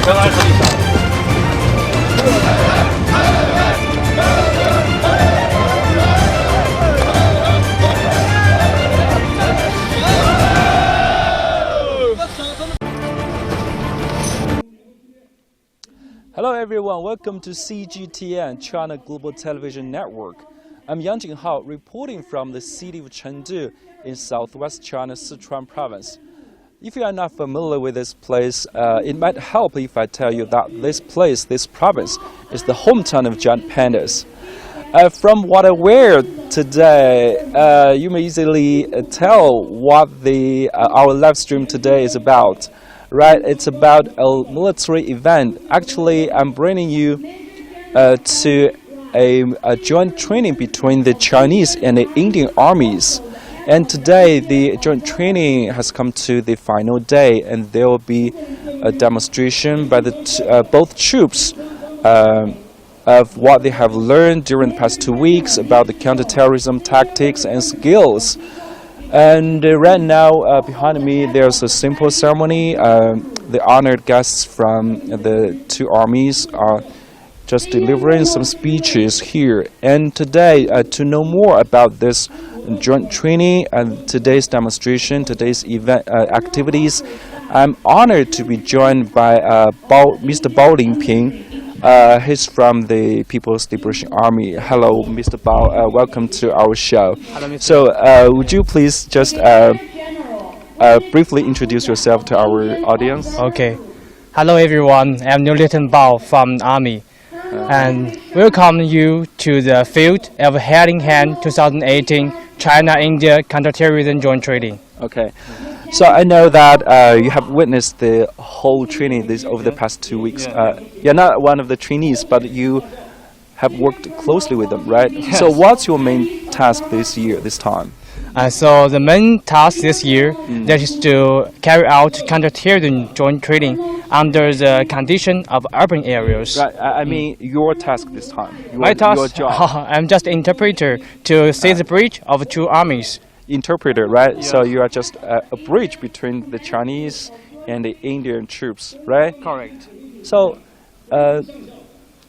Hello everyone, welcome to CGTN, China Global Television Network. I'm Yang Jinghao, reporting from the city of Chengdu in southwest China's Sichuan province. If you are not familiar with this place, it might help if I tell you that this place, this province, is the hometown of giant pandas. From what I wear today, you may easily tell what our live stream today is about. Right, it's about a military event. Actually, I'm bringing you to a joint training between the Chinese and the Indian armies. And today, the joint training has come to the final day, and there will be a demonstration by both troops of what they have learned during the past 2 weeks about the counterterrorism tactics and skills. And right now, behind me, there's a simple ceremony. The honored guests from the two armies are just delivering some speeches here. And today, to know more about this joint training and today's demonstration, today's event activities, I'm honored to be joined by Mr. Bao Lingping. He's from the People's Liberation Army. Hello, Mr. Bao. Welcome to our show. Hello, Mr. So, would you please just briefly introduce yourself to our audience? Okay. Hello, everyone. I'm New Lieutenant Bao from the Army. And welcome you to the field of Hand-in-Hand 2018 China-India Counterterrorism Joint Training. Okay. So I know that you have witnessed the whole training over the past 2 weeks. You're not one of the trainees, but you have worked closely with them, right? Yes. So what's your main task this time? So the main task this year that is to carry out counterterrorism joint training under the condition of urban areas. Right. I mean your task this time. My task, your job. I'm just an interpreter to see the bridge of two armies. Interpreter, right? Yes. So you are just a bridge between the Chinese and the Indian troops, right? Correct. So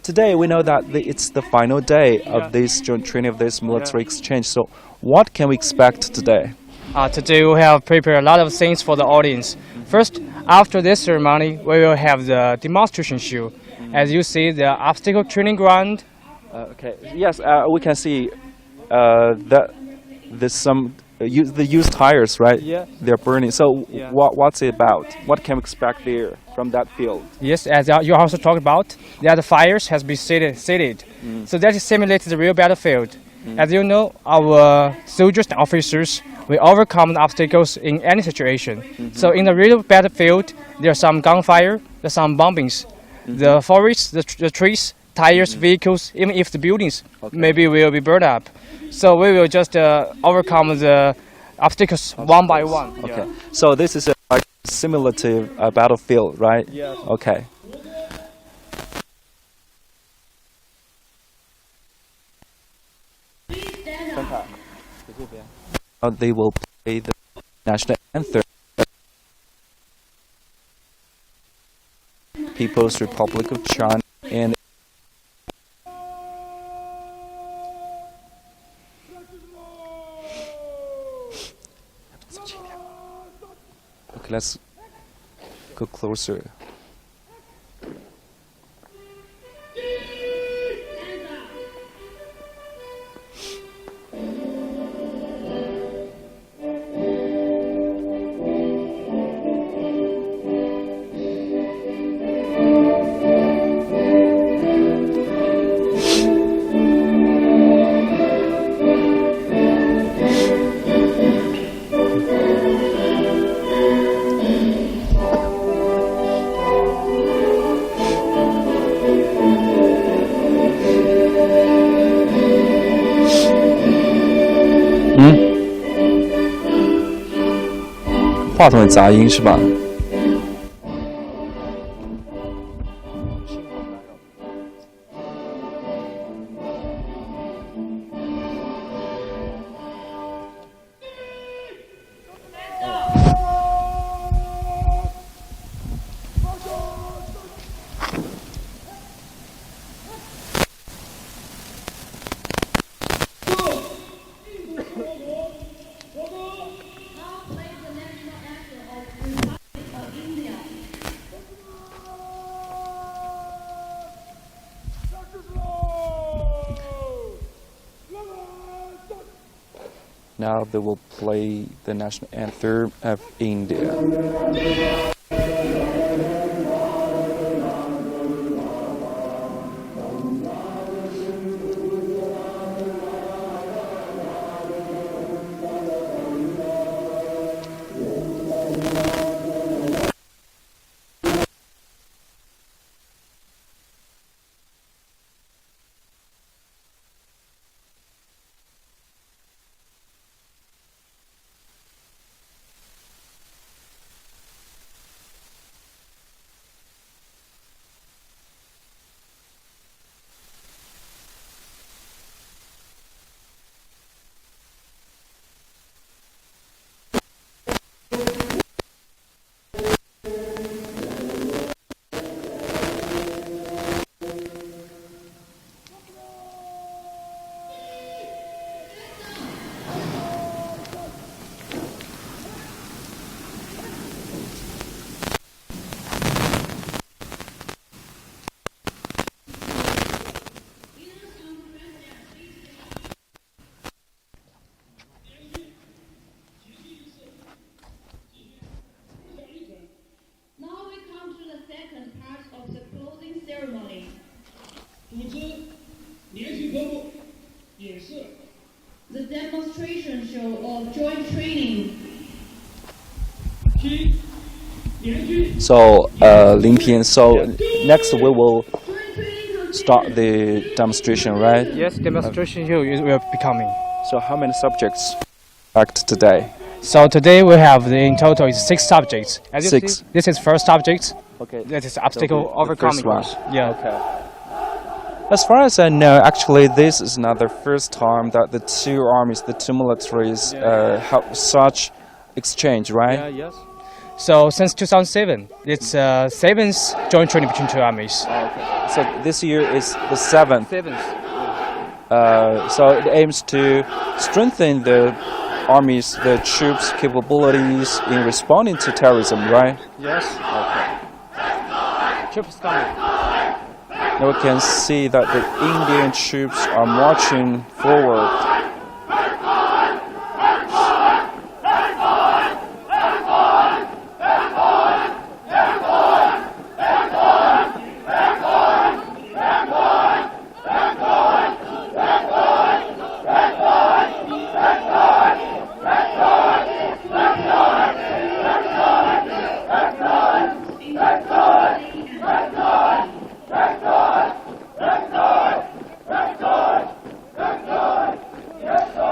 today we know that it's the final day of this joint training, of this military exchange. So what can we expect today? Today we have prepared a lot of things for the audience. First, after this ceremony, we will have the demonstration show. As you see, the obstacle training ground. Okay. Yes, we can see that there's some the used tires, right? Yeah. They're burning. So what's it about? What can we expect there from that field? Yes, as you also talked about, the fires has been seated. So that simulates the real battlefield. As you know, our soldiers and officers will overcome the obstacles in any situation. So in the real battlefield, there's some gunfire, there's some bombings. The forests, the trees, tires, vehicles, even if the buildings maybe will be burned up. So we will just overcome the obstacles one by one. Okay. So this is a simulative battlefield, right? Yes. Okay. They will play the national anthem. People's Republic of China and okay, let's go closer.嗯，话筒的杂音是吧？ Now they will play the national anthem of India. The demonstration show of joint training. So, Lin Pian, so next we will start the demonstration, right? Yes, demonstration here will be coming. So how many subjects act today? So today we have in total is 6 subjects. As you Six. see, this is first subject. Okay. That is obstacle The overcoming. first one. Yeah. Okay. As far as I know, actually, this is not the first time that the two armies, the two militaries, have such exchange, right? Yes. So since 2007, it's 7th joint training between two armies. Okay. So this year is the 7th. 7th. So it aims to strengthen the armies, the troops' capabilities in responding to terrorism, right? Yes. Okay. Troops coming. Now we can see that the Indian troops are marching forward.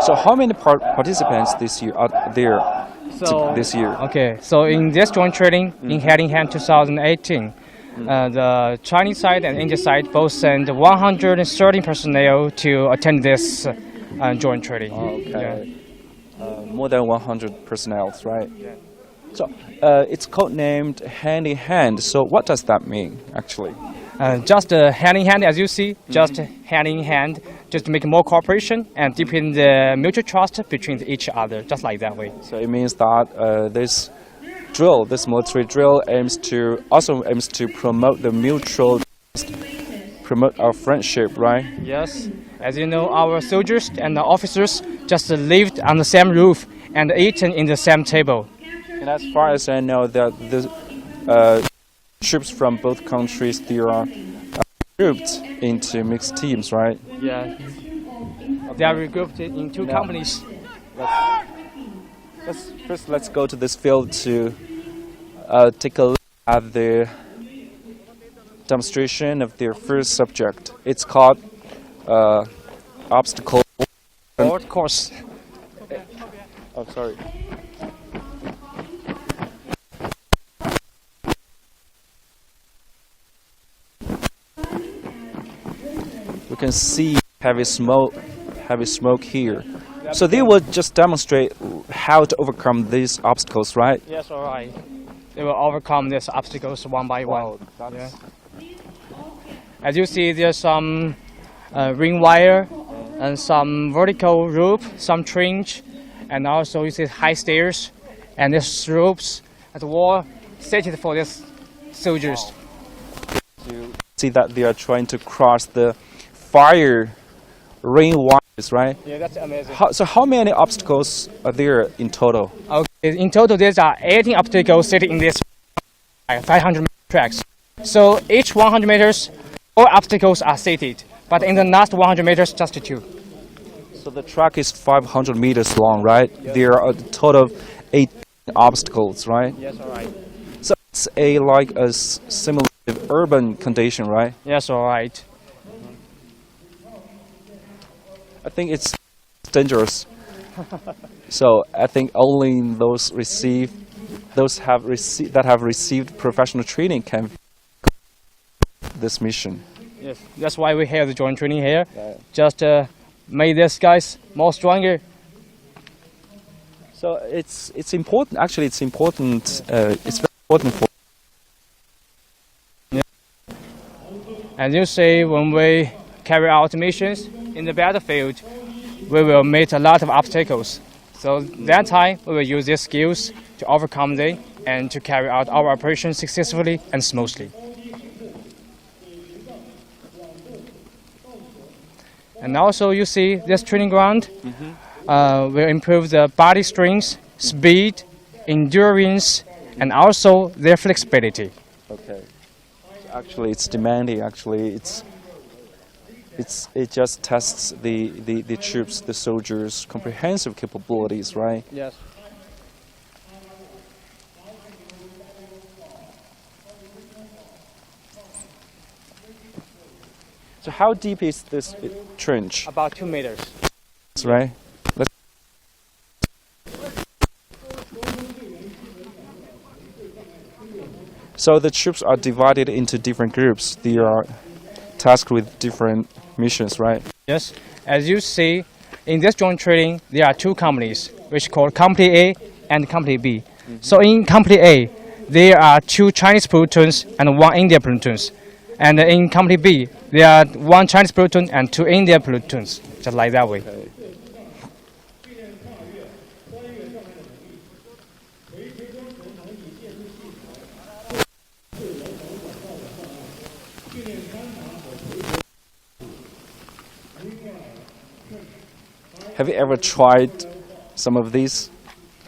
So how many participants this year are there this year? Okay, so in this joint training in hand 2018, the Chinese side and Indian side both sent 130 personnel to attend this joint training. Okay. More than 100 personnel, right? Yeah. So it's codenamed hand in hand. So what does that mean, actually? Just hand in hand, as you see, just hand in hand, just to make more cooperation and deepen the mutual trust between each other, just like that way. So it means that this drill, this military drill, aims to promote the mutual trust, promote our friendship, right? Yes, as you know, our soldiers and the officers just lived on the same roof and eaten in the same table. And as far as I know, that the troops from both countries, they are grouped into mixed teams, right? Yeah, they are regrouped in two companies. Let's go to this field to take a look at the demonstration of their first subject. It's called obstacle Course. Oh, sorry. We can see heavy smoke here. So they will just demonstrate how to overcome these obstacles, right? Yes, all right. They will overcome these obstacles one by one. Yeah. As you see, there's some ring wire and some vertical rope, some trench, and also you see high stairs and these ropes at the wall set for these soldiers. You see that they are trying to cross the fire ring wire right? Yeah, that's amazing. So how many obstacles are there in total? Okay, in total, there are 18 obstacles sitting in this 500 tracks. So each 100 meters, 4 obstacles are seated, but in the last 100 meters, just 2. So the track is 500 meters long, right? There are a total of 8 obstacles, right? Yes, all right. So it's like a similar urban condition, right? Yes, all right. I think it's dangerous. So I think only those that have received professional training can this mission. Yes, that's why we have the joint training here. Just make these guys more stronger. So it's important. Actually, it's important. It's very important for. As you see, when we carry out missions in the battlefield, we will meet a lot of obstacles. So that time, we will use these skills to overcome them and to carry out our operation successfully and smoothly. And also, you see this training ground will improve the body strength, speed, endurance, and also their flexibility. Okay. Actually, it's demanding. Actually, it just tests the troops, the soldiers' comprehensive capabilities, right? Yes. So how deep is this trench? About 2 meters. That's right. So the troops are divided into different groups. They are tasked with different missions, right? Yes. As you see, in this joint training, there are 2 companies, which are called Company A and Company B. So in Company A, there are 2 Chinese platoons and 1 Indian platoons. And in Company B, there are 1 Chinese platoon and 2 Indian platoons, just like that way. Okay. Have you ever tried some of these?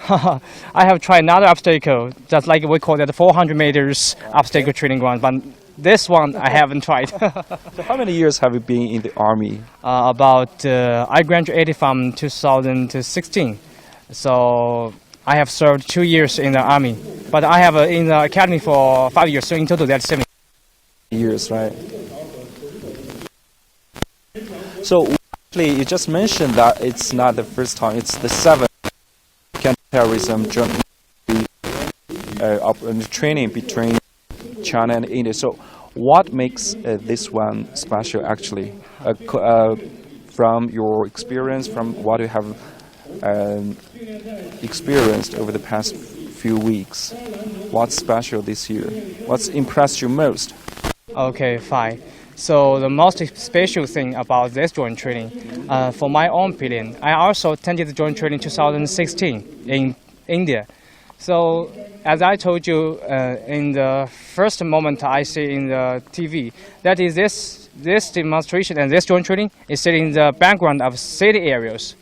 I have tried another obstacle, just like we call it the 400 meters obstacle training ground, but this one I haven't tried. So how many years have you been in the army? I graduated from 2016, so I have served 2 years in the army, but I have in the academy for 5 years, so in total that's 7 years, right? So actually, you just mentioned that it's not the first time; it's the 7th counterterrorism joint training between China and India. So, what makes this one special? Actually, from your experience, from what you have experienced over the past few weeks, what's special this year? What's impressed you most? Okay, fine. So the most special thing about this joint training, for my own opinion, I also attended the joint training 2016 in India. So as I told you in the first moment I see in the TV, that is this demonstration and this joint training is sitting in the background of city areas.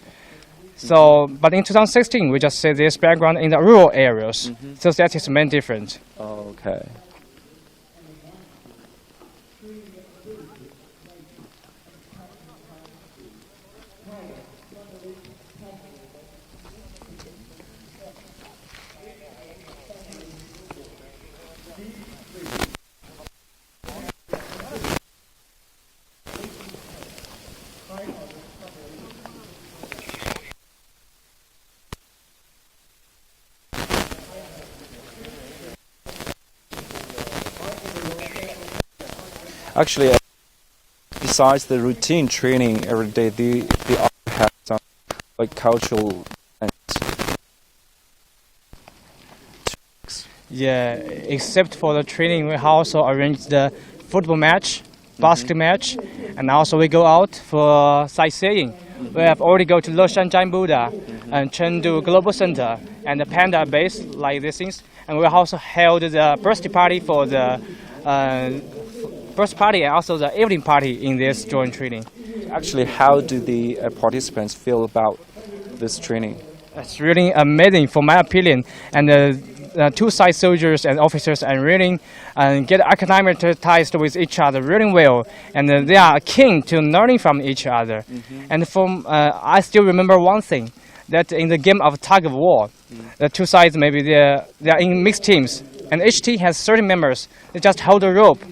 So, but in 2016 we just see this background in the rural areas. So that is the main difference. Okay. Actually, besides the routine training every day, they also have some like cultural events. Yeah, except for the training, we also arrange the football match, basket match, and also we go out for sightseeing. We have already go to Leshanjiang Buddha and Chengdu Global Center and the Panda Base, like these things. And we also held the birthday party for the birthday party and also the evening party in this joint training. Actually, how do the participants feel about this training? It's really amazing, for my opinion. And the two side soldiers and officers are really get acclimatized with each other really well, and they are keen to learning from each other. And I still remember one thing, that in the game of tug of war, the two sides maybe they are in mixed teams, and each team has 30 members. They just hold a rope,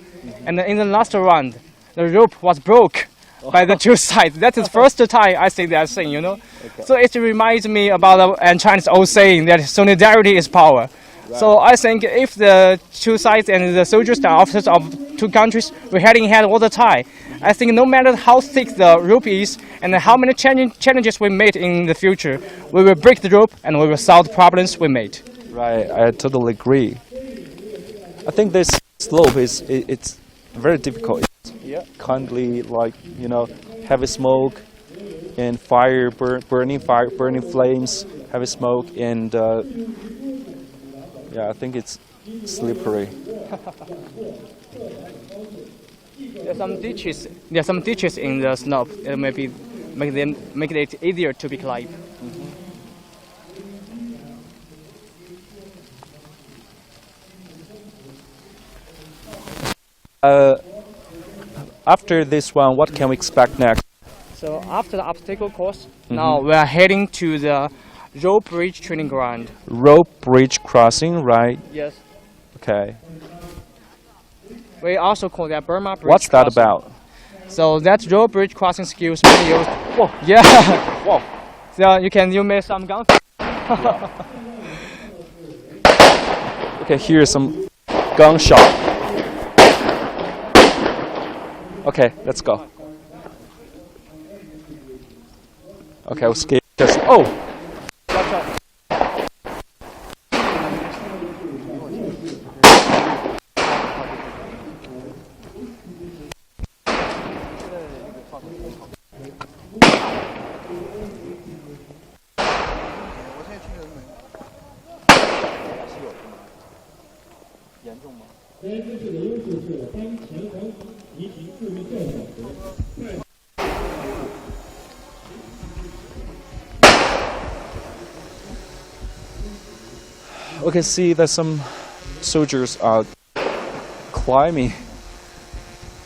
and in the last round, the rope was broke by the two sides. That is the first time I see that thing, you know. Okay. So it reminds me about a Chinese old saying that solidarity is power. Right. So I think if the two sides and the soldiers and officers of two countries were heading head all the time, I think no matter how thick the rope is and how many challenges we meet in the future, we will break the rope and we will solve the problems we made. Right, I totally agree. I think this slope it's very difficult. Yeah. Kindly, like, you know, heavy smoke and fire, burning flames, heavy smoke, and yeah, I think it's slippery. There are some ditches in the slope that maybe make it easier to be climbed. After this one, what can we expect next? So after the obstacle course, now we are heading to the rope bridge training ground. Rope bridge crossing, right? Yes. Okay. We also call that Burma bridge. What's that crossing. about? So that rope bridge crossing skills we used. Whoa. Yeah. Whoa. So you make some gun. Okay, here's some gunshot. Okay, let's go. Okay, I'll skip just. Oh! Watch out. Okay, see that some soldiers are climbing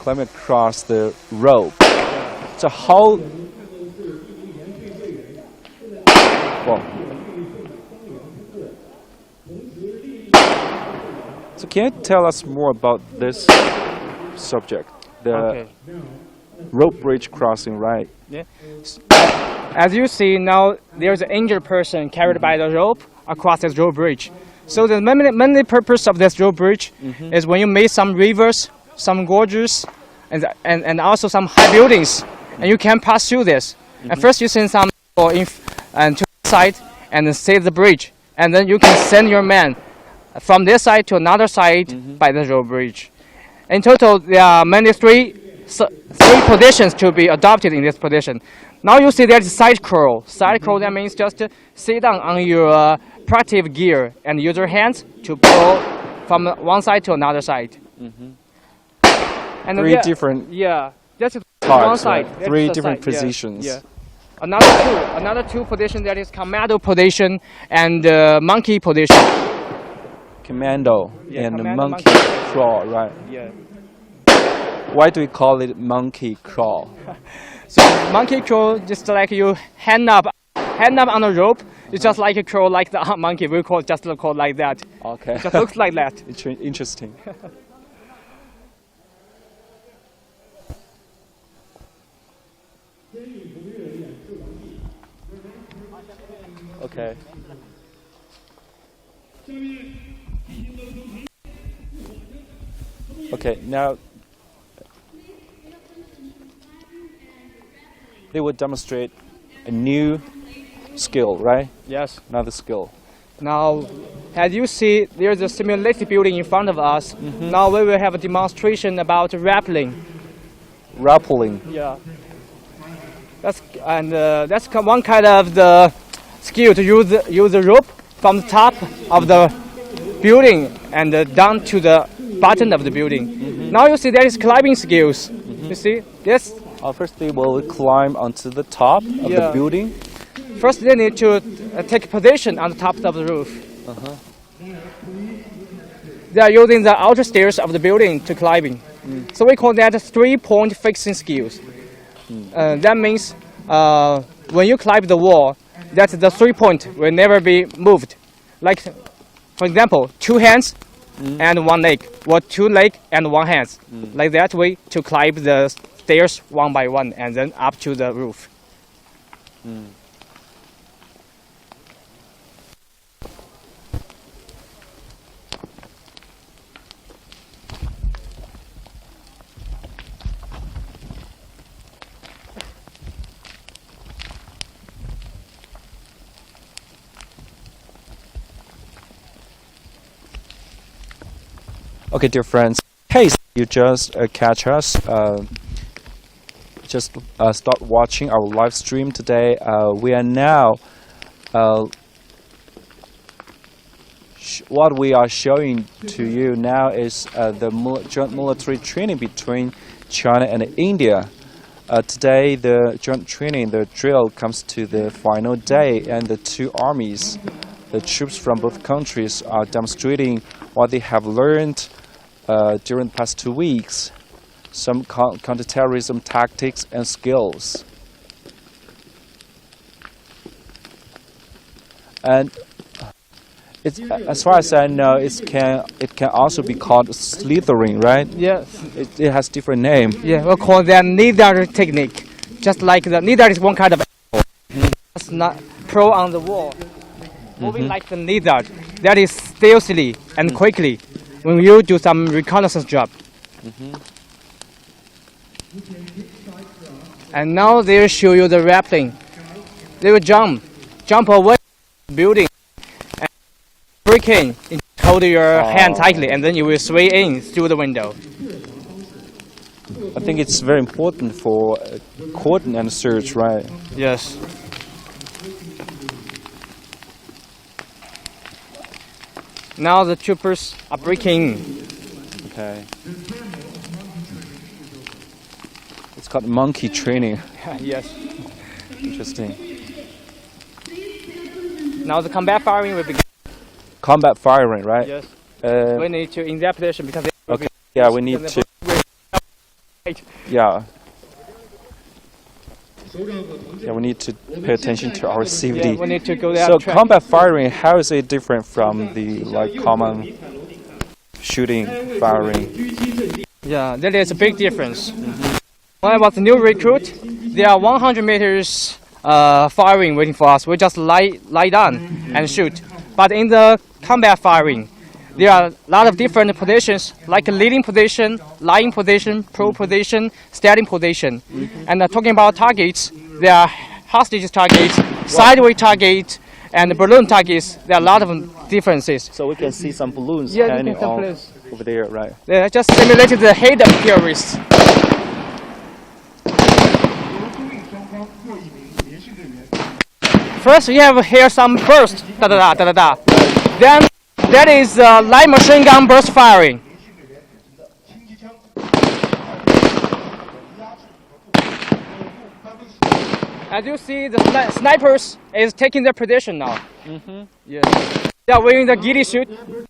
across the rope. So how? Well, so can you tell us more about this subject, the rope bridge crossing, right? Yeah. As you see now, there's an injured person carried by the rope across this rope bridge. So the main purpose of this rope bridge is when you make some rivers, some gorges, and also some high buildings, and you can pass through this. And first you send some people to the side and save the bridge, and then you can send your men from this side to another side by the rope bridge. In total, there are three positions to be adopted in this position. Now you see there's side crawl. Side crawl, that means just sit down on your protective gear and use your hands to pull from one side to another side. And three different that's types, one side. Right? Three different positions. Yeah. Another two position, that is commando position and monkey position. Commando and commando, monkey crawl, right? Yeah. Why do we call it monkey crawl? So monkey crawl, just like you hand up on the rope. It's just like a crawl, like the monkey. We call like that. Okay. It just looks like that. Interesting. Okay. Okay, now they will demonstrate a new skill, right? Yes. Another skill. Now, as you see, there's a simulated building in front of us. Now we will have a demonstration about rappelling. Rappelling. Yeah. That's one kind of the skill to use the rope from the top of the building and down to the bottom of the building. Now you see there is climbing skills. You see, this Firstly, we'll climb onto the top of the building. First, they need to take position on the top of the roof. They are using the outer stairs of the building to climbing. So we call that 3-point fixing skills. That means when you climb the wall, that the 3-point will never be moved. Like, for example, 2 hands and 1 leg, or 2 legs and 1 hand. Like that way to climb the stairs one by one and then up to the roof. Okay, dear friends, in case you just catch us, just start watching our live stream today. We are now, what we are showing to you now is the joint military training between China and India. Today, the joint training, the drill comes to the final day, and the two armies, the troops from both countries, are demonstrating what they have learned during the past 2 weeks, some counterterrorism tactics and skills. And it's, as far as I know, it can also be called slithering, right? Yes. It has different name. Yeah, we'll call that neither technique. Just like the neither is one kind of it's not pro on the wall. Moving like the neither, that is stealthily and quickly when you do some reconnaissance job. And now they will show you the rappelling. They will jump away from the building and break in, hold your hand tightly, and then you will sway in through the window. I think it's very important for cordon and search, right? Yes. Now the troopers are breaking. Okay. It's called monkey training. Yes. Interesting. Now the combat firing will begin. Combat firing, right? Yes. Uh, We need to in that position because okay. Yeah, we need to. Yeah. Yeah, we need to pay attention to our safety. we need to go there. So combat firing, how is it different from the common shooting firing? Yeah, there is a big difference. When I was a new recruit, there are 100 meters firing waiting for us. We just lie down and shoot. But in the combat firing, there are a lot of different positions, like a leading position, lying position, pro position, standing position. And talking about targets, there are hostage targets, sideways targets, and balloon targets. There are a lot of differences. So we can see some balloons Yeah, hanging you can off see over there, right? They just simulated the head of terrorists. First, you have here some burst, da da da da da da. Then that is light machine gun burst firing. As you see, the snipers is taking their position now. Yes. They are wearing the ghillie suit. For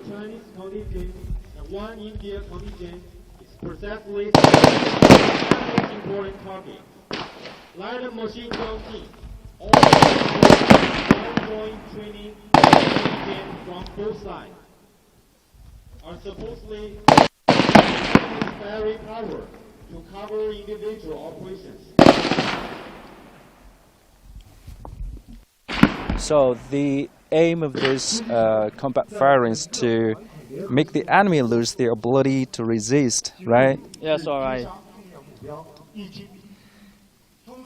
Chinese contingent and one India contingent is precisely the most important target. Light machine gun team, all ongoing training contingent from both sides, are supposedly firing power to cover individual operations. So the aim of this combat firing is to make the enemy lose their ability to resist, right? Yes, all right.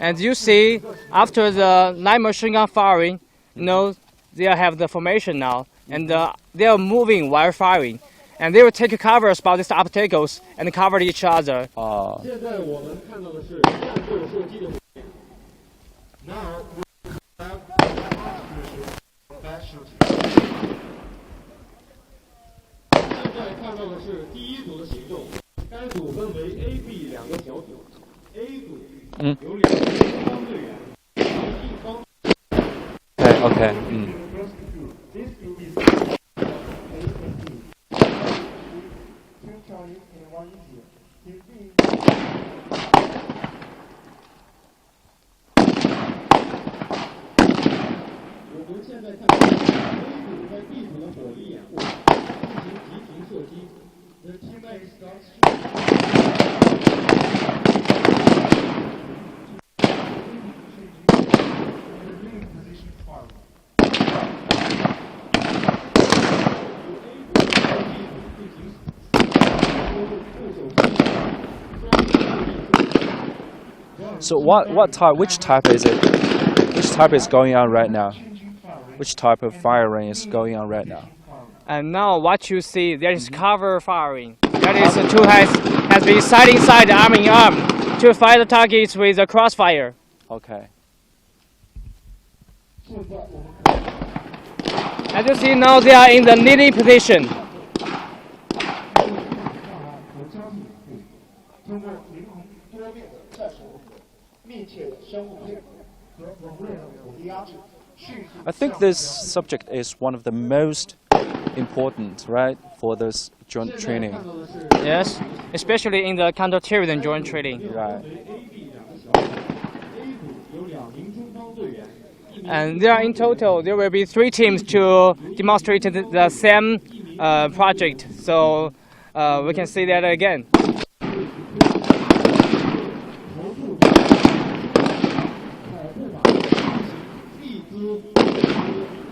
And you see, after the light machine gun firing, they have the formation now, and they are moving while firing. And they will take covers by these obstacles and cover each other. 现在我们看到的是战斗射击的画面。Now combat shooting. 现在看到的是第一组的行动，该组分为 A、B 两个小组。Okay. This group is two Chinese and one Indian.我们现在看到 A 组在 B 组的火力掩护，进行急停射击。The teammate starts So which type is it? Which type is going on right now? Which type of firing is going on right now? And now what you see, there is cover firing. That is, the two has been side inside, arm in arm, to fire the targets with a crossfire. Okay. As you see now, they are in the kneeling position. I think this subject is one of the most important, right, for this joint training. Yes, especially in the counterterrorism joint training. Right. And there are in total, there will be 3 teams to demonstrate the same project. So we can see that again.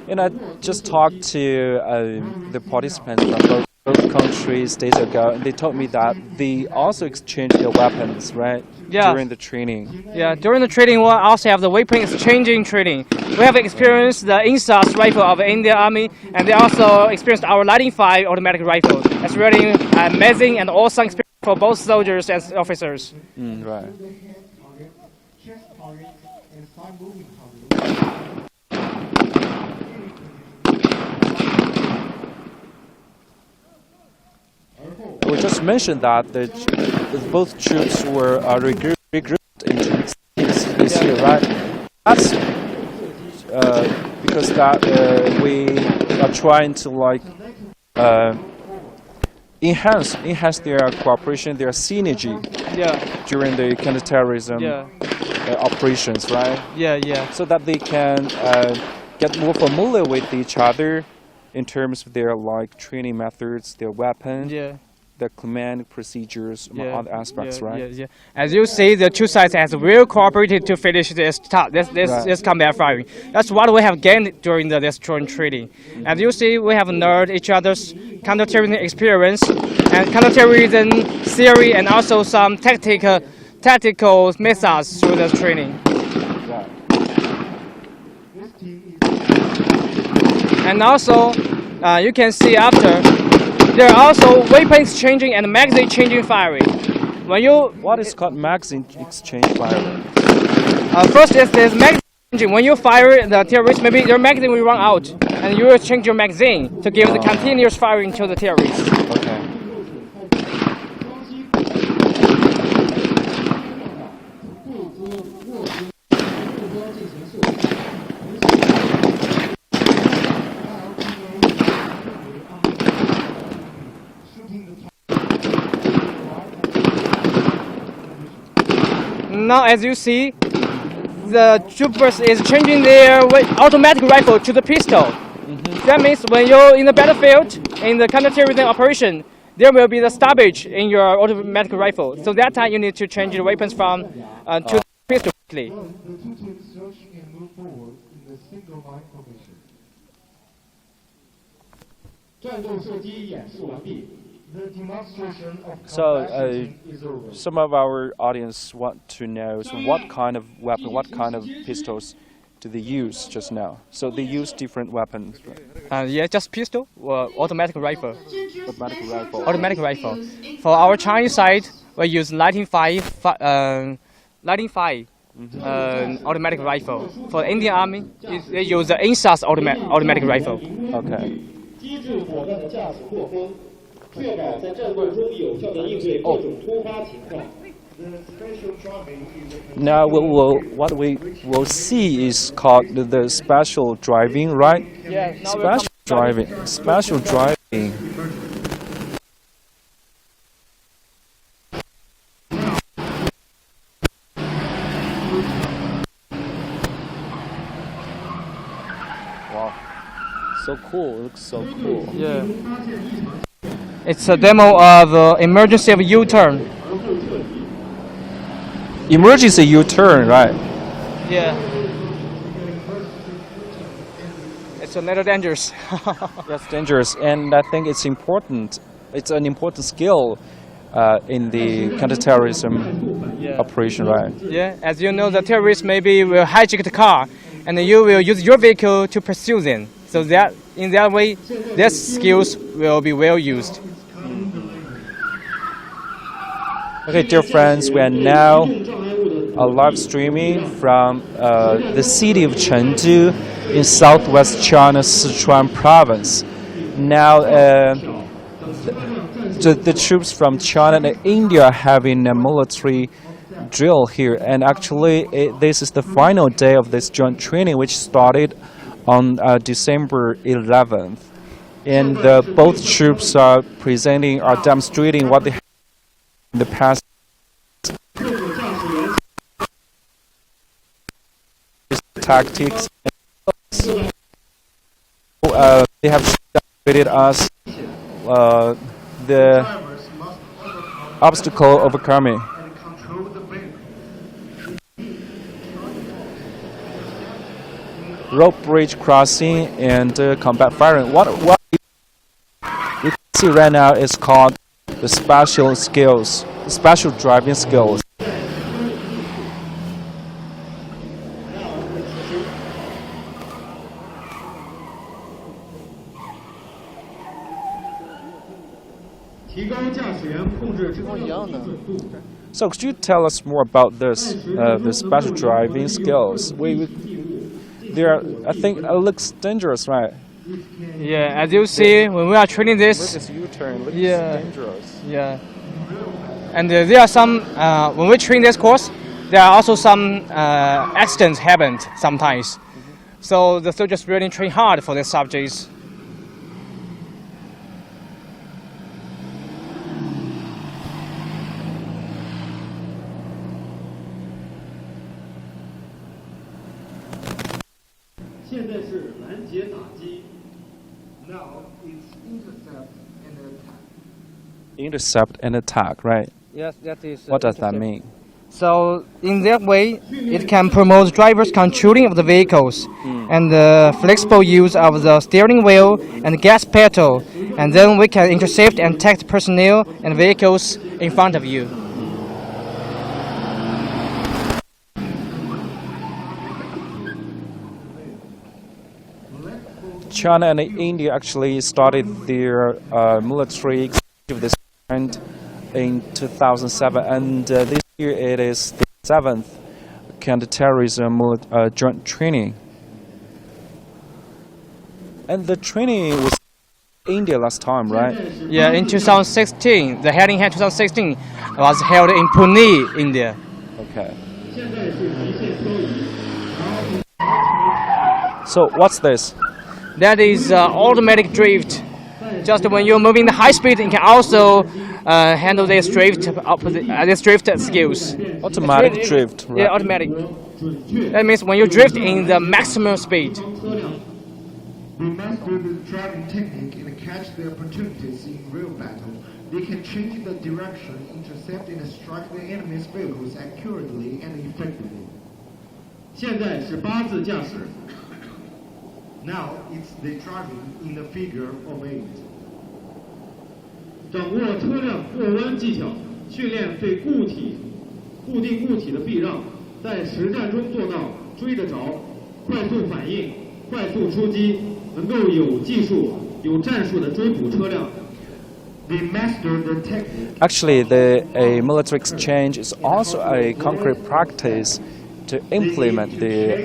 And I just talked to the participants from both countries days ago, and they told me that they also exchange their weapons, right? Yeah. During the training. Yeah, during the training, we also have the weapon exchanging training. We have experienced the INSAS rifle of the Indian Army, and they also experienced our Lightning 5 automatic rifle. That's really amazing and awesome experience for both soldiers and officers. Right. We just mentioned that both troops were regrouped into teams this year, right? That's because we are trying to enhance their cooperation, their synergy during the counterterrorism operations, right? Yeah. So that they can get more familiar with each other in terms of their training methods, their weapons, their command procedures, among other aspects, right? Yeah. As you see, the two sides have well cooperated to finish this combat firing. That's what we have gained during this joint training. As you see, we have learned each other's counterterrorism experience and counterterrorism theory, and also some tactical methods through this training. And also, you can see after, there are also weapon exchanging and magazine changing firing. What is called magazine exchange firing? First is this magazine changing. When you fire the terrorist, maybe your magazine will run out, and you will change your magazine to give the continuous firing to the terrorists. Okay. Now, as you see, the troopers is changing their automatic rifle to the pistol. That means when you're in the battlefield, in the counterterrorism operation, there will be the stoppage in your automatic rifle. So that time you need to change the weapons from to the pistol quickly. The two teams search and move forward in the single line formation. 战斗射击演示完毕。The demonstration of So, is over. some of our audience want to know what kind of weapon, what kind of pistols do they use just now? So they use different weapons, right? Yeah, just pistol or automatic rifle. Automatic rifle. Automatic rifle. For our Chinese side, we use Lightning 5 automatic rifle. For the Indian Army, they use the INSAS automatic rifle. Okay. 机制果断的驾驶作风，确保在战斗中有效的应对各种突发情况。Now what we will see is called the special driving, right? Yeah. Special driving. Special driving. Wow, so cool! It looks so cool. Yeah. It's a demo of emergency of U-turn. Emergency U-turn, right? Yeah. It's a little dangerous. That's dangerous, and I think it's important. It's an important skill in the counterterrorism operation, right? Yeah. As you know, the terrorists maybe will hijack the car, and you will use your vehicle to pursue them. So that in that way, their skills will be well used. Okay, dear friends, we are now live streaming from the city of Chengdu in southwest China, Sichuan province. Now, the troops from China and India are having a military drill here, and actually, this is the final day of this joint training, which started on December 11th. And both troops are demonstrating what they have in the past. Tactics. They have demonstrated us the obstacle overcoming. Rope bridge crossing and combat firing. What we can see right now is called the special skills, special driving skills. So could you tell us more about this, the special driving skills? I think it looks dangerous, right? Yeah, as you see, when we are training this, This U-turn looks Yeah. dangerous. yeah, and there are some when we train this course, there are also some accidents happened sometimes. So the soldiers really train hard for these subjects. Now it's Intercept and attack, right? Yes, that is. What does that mean? So in that way, it can promote drivers' controlling of the vehicles and the flexible use of the steering wheel and gas pedal, and then we can intercept and attack personnel and vehicles in front of you. China and India actually started their military of this kind in 2007, and this year it is the 7th counterterrorism joint training. And the training was in India last time, right? Yeah, in 2016, the Heading Hand 2016 was held in Pune, India. Okay. So what's this? That is automatic drift. Just when you're moving the high speed, you can also handle this drift skills. Automatic drift, right? Yeah, automatic. That means when you drift in the maximum speed. They master the driving technique and catch the opportunities in real battle. They can change the direction, intercept and strike the enemy's vehicles accurately and effectively. 现在是八字驾驶。 Now it's the driving in the figure of 8. 掌握车辆过弯技巧，训练对固定物体的避让，在实战中做到追得着、快速反应、快速出击，能够有技术、有战术的追捕车辆。 They master the technique. Actually, a military exchange is also a concrete practice to implement the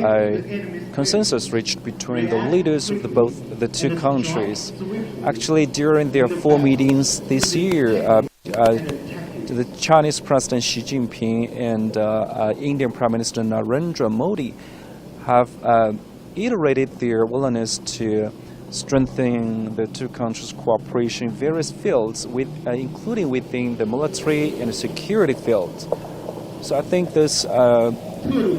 consensus reached between the leaders of the two countries. Actually, during their 4 meetings this year, the Chinese President Xi Jinping and Indian Prime Minister Narendra Modi have iterated their willingness to strengthen the two countries' cooperation in various fields, including within the military and security fields. So I think this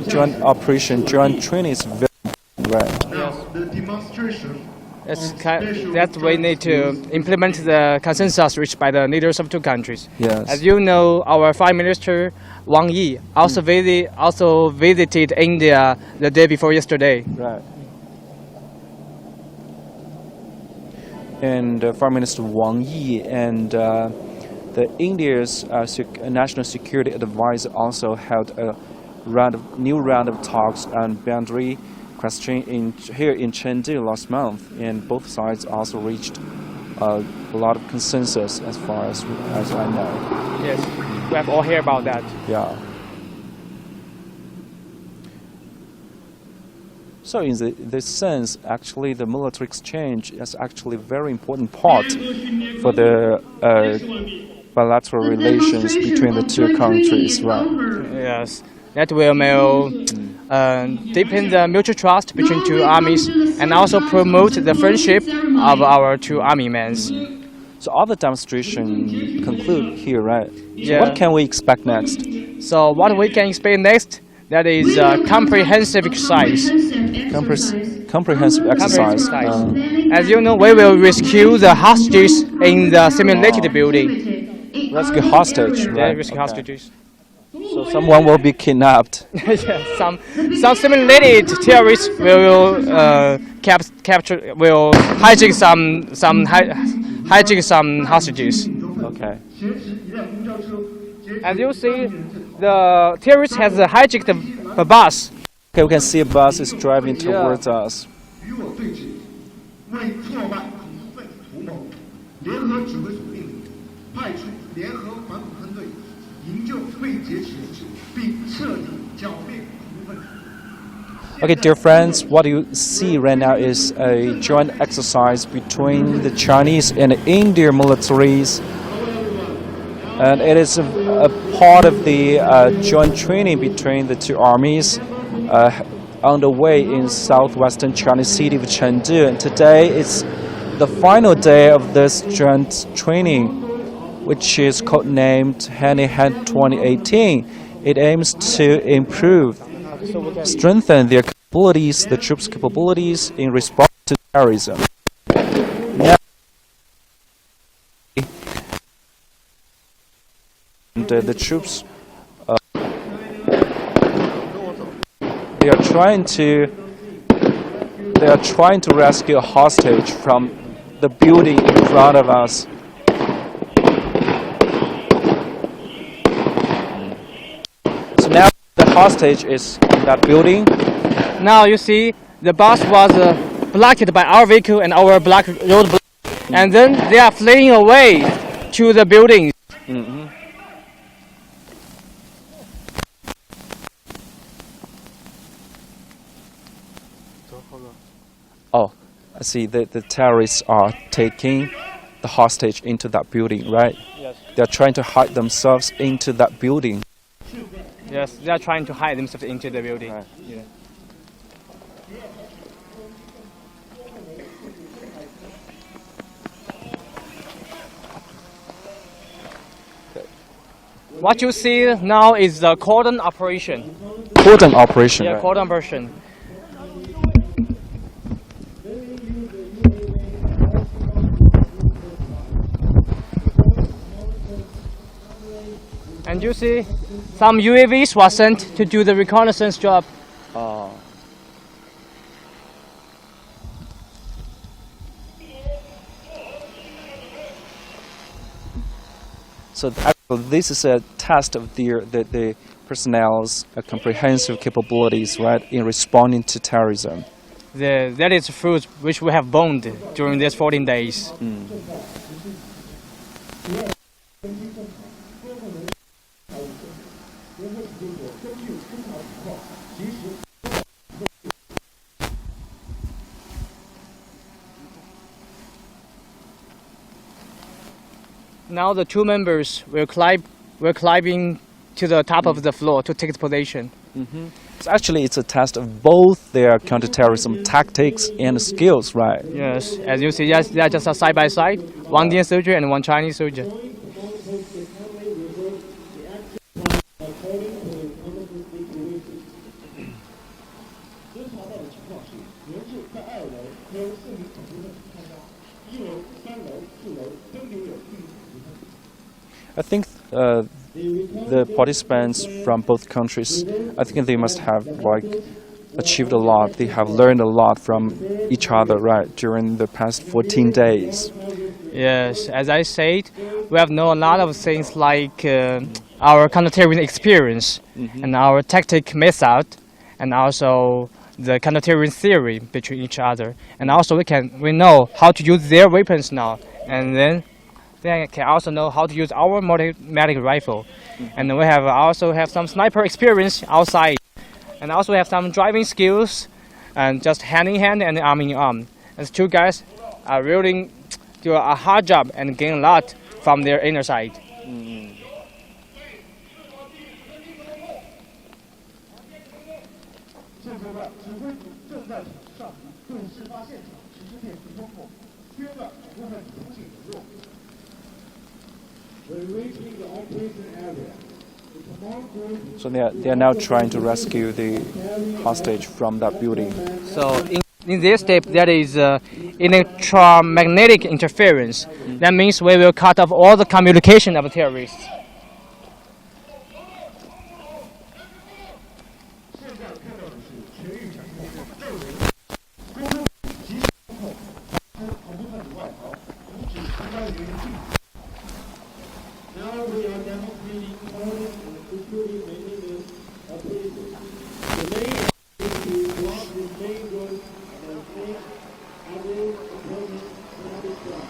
joint operation, joint training is very important. Now, the demonstration. That we need to implement the consensus reached by the leaders of two countries. Yes. As you know, our Foreign Minister Wang Yi also visited India the day before yesterday. Right. And Foreign Minister Wang Yi and the India's National Security Advisor also held a new round of talks on boundary question here in Chengdu last month, and both sides also reached a lot of consensus as far as I know. Yes, we have all heard about that. Yeah. So in this sense, actually, the military exchange is actually a very important part for the bilateral relations between the two countries, right? Yes, that will deepen the mutual trust between two armies and also promote the friendship of our two army men. So all the demonstration conclude here, right? So Yeah. what can we expect next? So what we can expect next, that is a comprehensive exercise. Comprehensive exercise. As you know, we will rescue the hostages in the simulated building. Rescue hostage, Yeah, right? rescue Okay. hostages. So someone will be kidnapped. Yeah, some simulated terrorists will hijack some hostages. Okay. As you see, the terrorist has hijacked the bus. Okay, we can see a bus is driving towards us. 与我对峙，为挫败恐怖分子图谋，联合指挥所命令，派出联合反恐分队，营救被劫持人质，并彻底剿灭恐怖分子。 Okay, dear friends, what you see right now is a joint exercise between the Chinese and Indian militaries. And it is a part of the joint training between the two armies underway in southwestern Chinese city of Chengdu. And today is the final day of this joint training, which is codenamed Hand in Hand 2018. It aims to improve, strengthen their capabilities, the troops' capabilities in response to terrorism. Now, the troops they are trying to rescue a hostage from the building in front of us. So now the hostage is in that building. Now you see the bus was blocked by our vehicle and our black roadblock, and then they are fleeing away to the buildings. Oh, I see. The terrorists are taking the hostage into that building, right? Yes. They're trying to hide themselves into that building. Yes, they are trying to hide themselves into the building. Right. Yeah. What you see now is the cordon operation. Cordon operation. Yeah, right? cordon operation. And you see, some UAVs were sent to do the reconnaissance job. Oh. So this is a test of the personnel's comprehensive capabilities, right, in responding to terrorism. That is fruit which we have burned during these 14 days. Now the two members will climb we're climbing to the top of the floor to take its position. So actually, it's a test of both their counterterrorism tactics and skills, right? Yes, as you see, yes, they are just side by side, one Indian soldier and one Chinese soldier. I think the participants from both countries, I think they must have achieved a lot. They have learned a lot from each other, right, during the past 14 days. Yes, as I said, we have known a lot of things like our counterterrorism experience and our tactic method, and also the counterterrorism theory between each other. And also we know how to use their weapons now, and then they can also know how to use our automatic rifle. And we also have some sniper experience outside, and also have some driving skills, and just hand in hand and arm in arm. These two guys are really do a hard job and gain a lot from their inner side. So they are now trying to rescue the hostage from that building. So in this step, that is electromagnetic interference. That means we will cut off all the communication of the terrorists. Now we are demonstrating coordinate and security maintenance operations. The main is to block the main road and take other opponents from the block.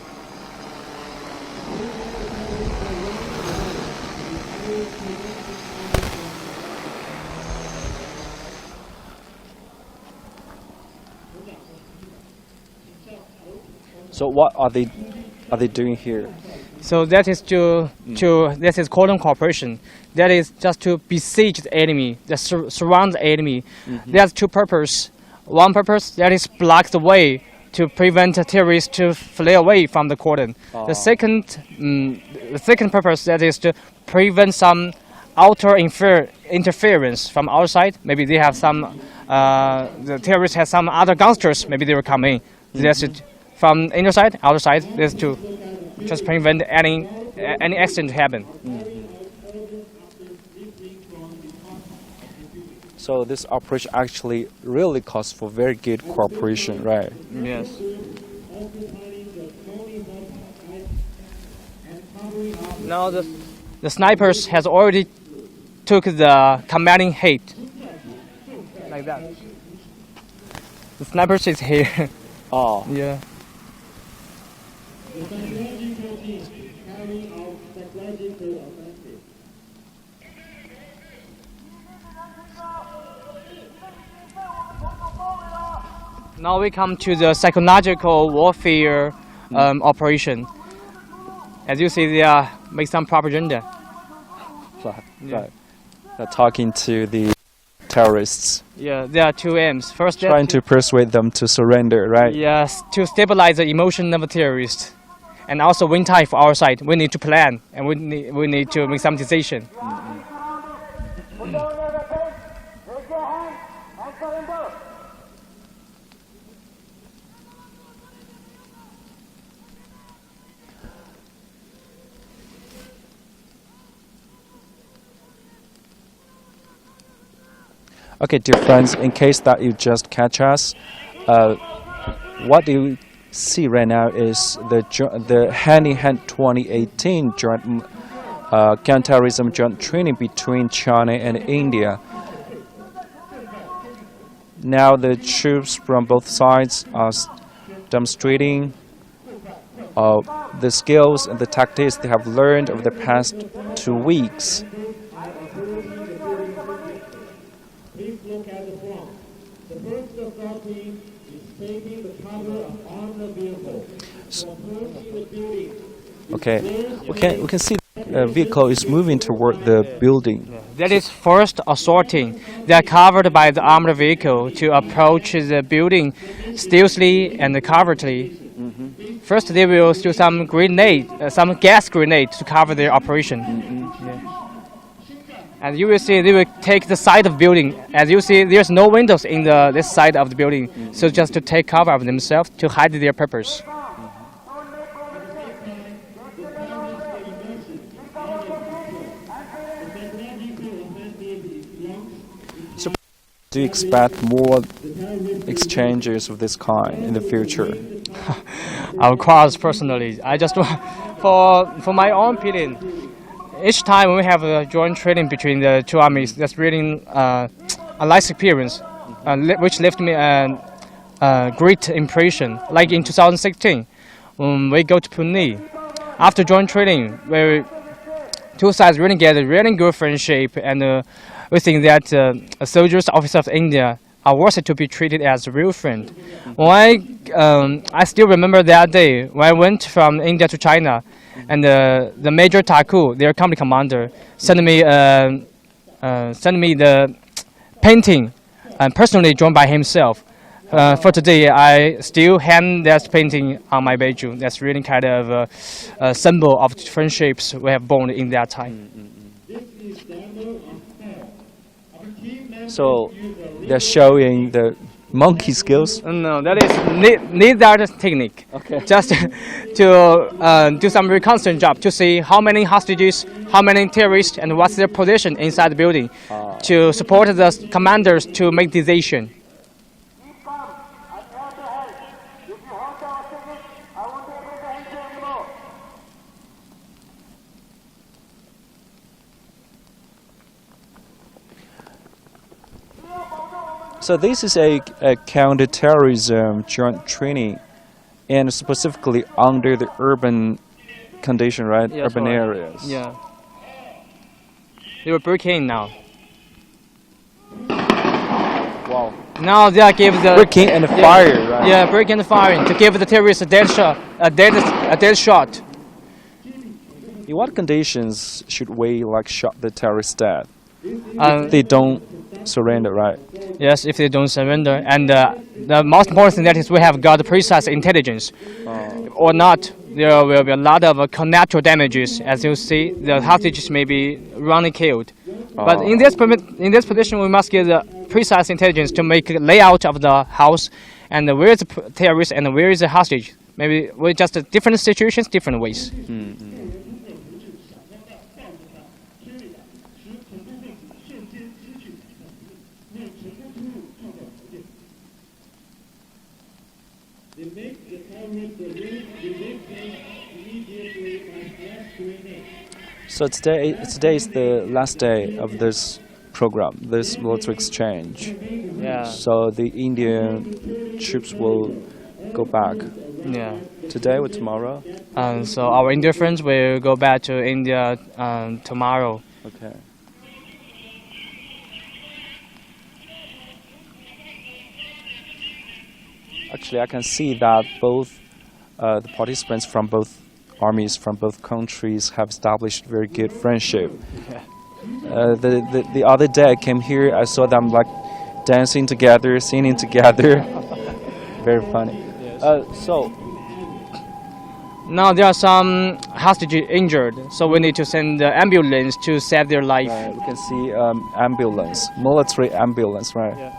So what are they doing here? So that is this is cordon cooperation. That is just to besiege the enemy, surround the enemy. There's two purposes. One purpose that is block the way to prevent terrorists to flee away from the cordon. The second purpose that is to prevent some outer interference from outside. Maybe they have some the terrorists have some other gangsters. Maybe they will come in. That's it. From inner side, outer side, there's to just prevent any accident to happen. So this operation actually really calls for very good cooperation, right? Yes. Now the snipers has already took the commanding height. Like that. The snipers is here. Oh. Yeah. The psychological team carrying out psychological offensive. Now we come to the psychological warfare operation. As you see, they make some propaganda. Right. They're talking to the terrorists. Yeah, there are two aims. First, Trying to persuade them to surrender, right? yes, to stabilize the emotion of the terrorists, and also win time for our side. We need to plan, and we need to make some decision. Okay, dear friends, in case that you just catch us, what you see right now is the hand-in-hand 2018 joint counterterrorism joint training between China and India. Now the troops from both sides are demonstrating the skills and the tactics they have learned over the past 2 weeks. Please look at the front. The first assault team is taking the cover of armored vehicle. So approaching the building. Okay, we can see vehicle is moving toward the building. That is first assaulting. They are covered by the armored vehicle to approach the building stealthily and covertly. First, they will do some grenade, some gas grenade to cover their operation. And you will see they will take the side of building. As you see, there's no windows in this side of the building, so just to take cover of themselves to hide their purpose. Do you expect more exchanges of this kind in the future? Of course, personally, I just for my own opinion, each time we have a joint training between the two armies, that's really a nice experience, which left me a great impression. Like in 2016, when we go to Pune, after joint training, where two sides really get a really good friendship, and we think that soldiers, officers of India are worthy to be treated as a real friend. When I still remember that day when I went from India to China, and the Major Taku, their company commander, sent me the painting, and personally drawn by himself. For today, I still hang that painting on my bedroom. That's really kind of a symbol of friendships we have born in that time. So they're showing the monkey skills. No, that is neither technique. Okay. Just to do some reconnaissance job to see how many hostages, how many terrorists, and what's their position inside the building, to support the commanders to make decision. So this is a counter-terrorism joint training, and specifically under the urban condition, right? Yes, urban right. areas. Yeah. They were breaking now. Wow. Now they are giving the Breaking and fire, right? Yeah, breaking and firing to give the terrorists a dead shot, a dead shot. In what conditions should we shot the terrorists dead? They don't surrender, right? Yes, if they don't surrender. And the most important thing that is we have got precise intelligence. Or not, there will be a lot of collateral damages. As you see, the hostages may be wrongly killed. But in this position, we must get the precise intelligence to make a layout of the house, and where is the terrorist and where is the hostage. Maybe we just different situations, different ways. So today is the last day of this program, this military exchange. Yeah. So the Indian troops will go back. Yeah. Today or tomorrow? So our Indian friends will go back to India tomorrow. Okay. Actually, I can see that both the participants from both armies, from both countries, have established very good friendship. The other day I came here, I saw them dancing together, singing together. Very funny. So now there are some hostages injured, so we need to send the ambulance to save their life. we can see ambulance, military ambulance, right? Yeah.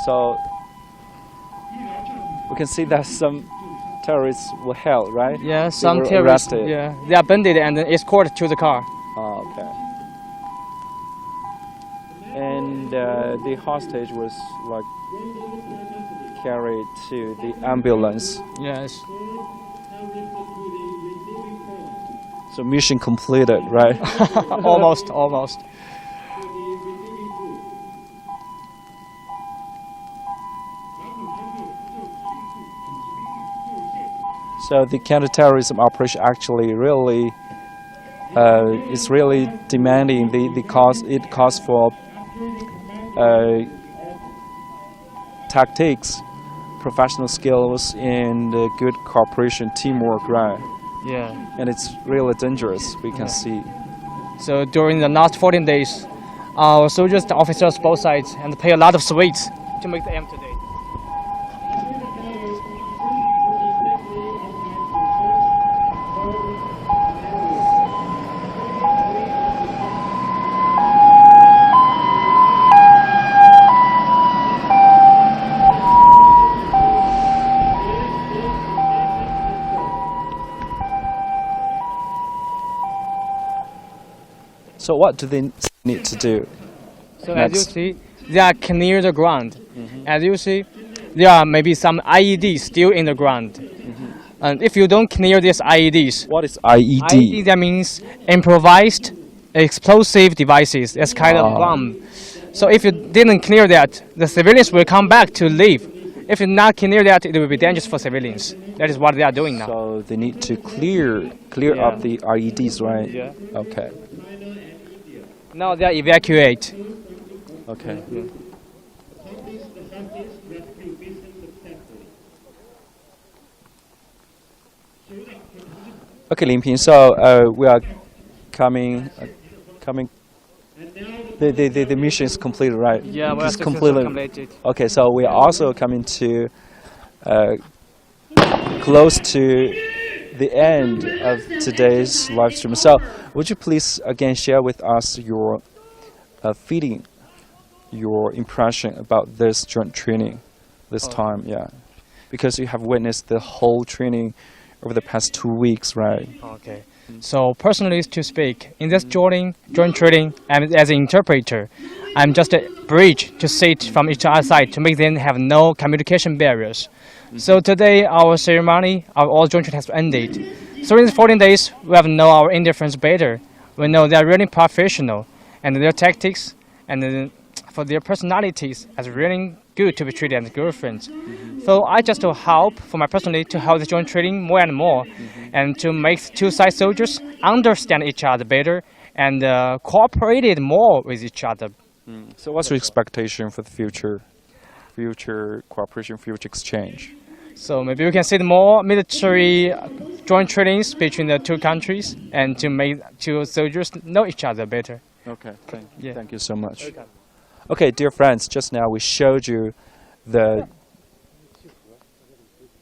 So we can see that some terrorists were held, right? Yeah, some were terrorists. arrested. Yeah, they are banded and then escorted to the car. Oh, okay. And the hostage was carried to the ambulance. Yes. So mission completed, right? Almost. So the counterterrorism operation actually really is really demanding. It calls for tactics, professional skills, and good cooperation, teamwork, right? Yeah. And it's really dangerous. We can see. So during the last 14 days, our soldiers, the officers, both sides, and pay a lot of sweets to make the aim today. So what do they need to do? So Next. as you see, they are clear the ground. As you see, there are maybe some IEDs still in the ground. And if you don't clear these IEDs, What is IED? IED that means improvised explosive devices. That's kind of bomb. So if you didn't clear that, the civilians will come back to live. If you not clear that, it will be dangerous for civilians. That is what they are doing now. So they need to clear up the IEDs, right? Yeah. Okay. Now they are evacuate. Okay. Okay, Lin Ping. So we are coming. The mission is completed, right? Yeah, we are It's successfully completed. Okay, so we are also coming to close to the end of today's live stream. So, would you please again share with us your feeling, your impression about this joint training this time? Yeah, because you have witnessed the whole training over the past 2 weeks, right? Okay. So personally to speak, in this joint training, and as an interpreter, I'm just a bridge to sit from each other's side to make them have no communication barriers. So today our ceremony, our all joint training has ended. So in these 14 days, we have know our indifference better. We know they are really professional, and their tactics and for their personalities as really good to be treated as girlfriends. So I just to help, for my personally, to help the joint training more and more, and to make two side soldiers understand each other better and cooperate more with each other. So, what's your expectation for the future cooperation, future exchange? So maybe we can see more military joint trainings between the two countries and to make two soldiers know each other better. Okay, Yeah. thank you so much. Okay, dear friends, just now we showed you the...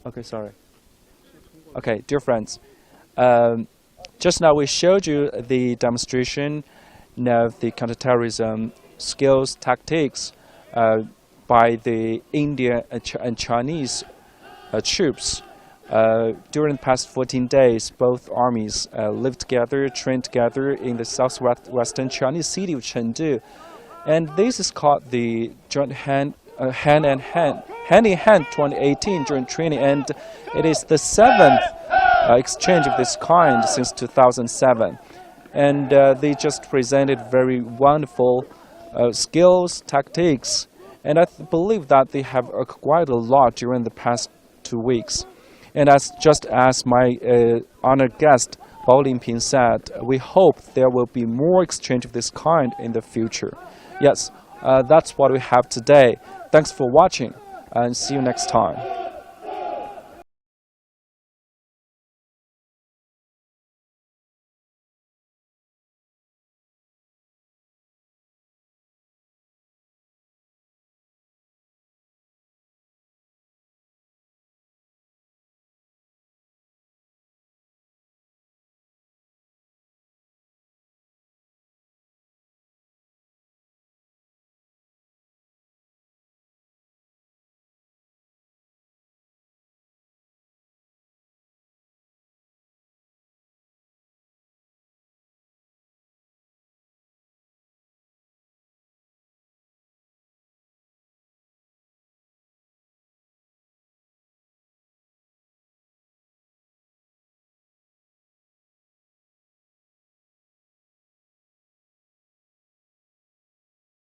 Okay, sorry. Okay, dear friends, just now we showed you the demonstration of the counterterrorism skills, tactics by the Indian and Chinese troops. During the past 14 days, both armies lived together, trained together in the southwestern Chinese city of Chengdu. And this is called the Joint Hand-in-Hand 2018 joint training, and it is the 7th exchange of this kind since 2007. And they just presented very wonderful skills, tactics, and I believe that they have acquired a lot during the past 2 weeks. And just as my honored guest, Bao Linping, said, we hope there will be more exchange of this kind in the future. Yes, that's what we have today. Thanks for watching, and see you next time.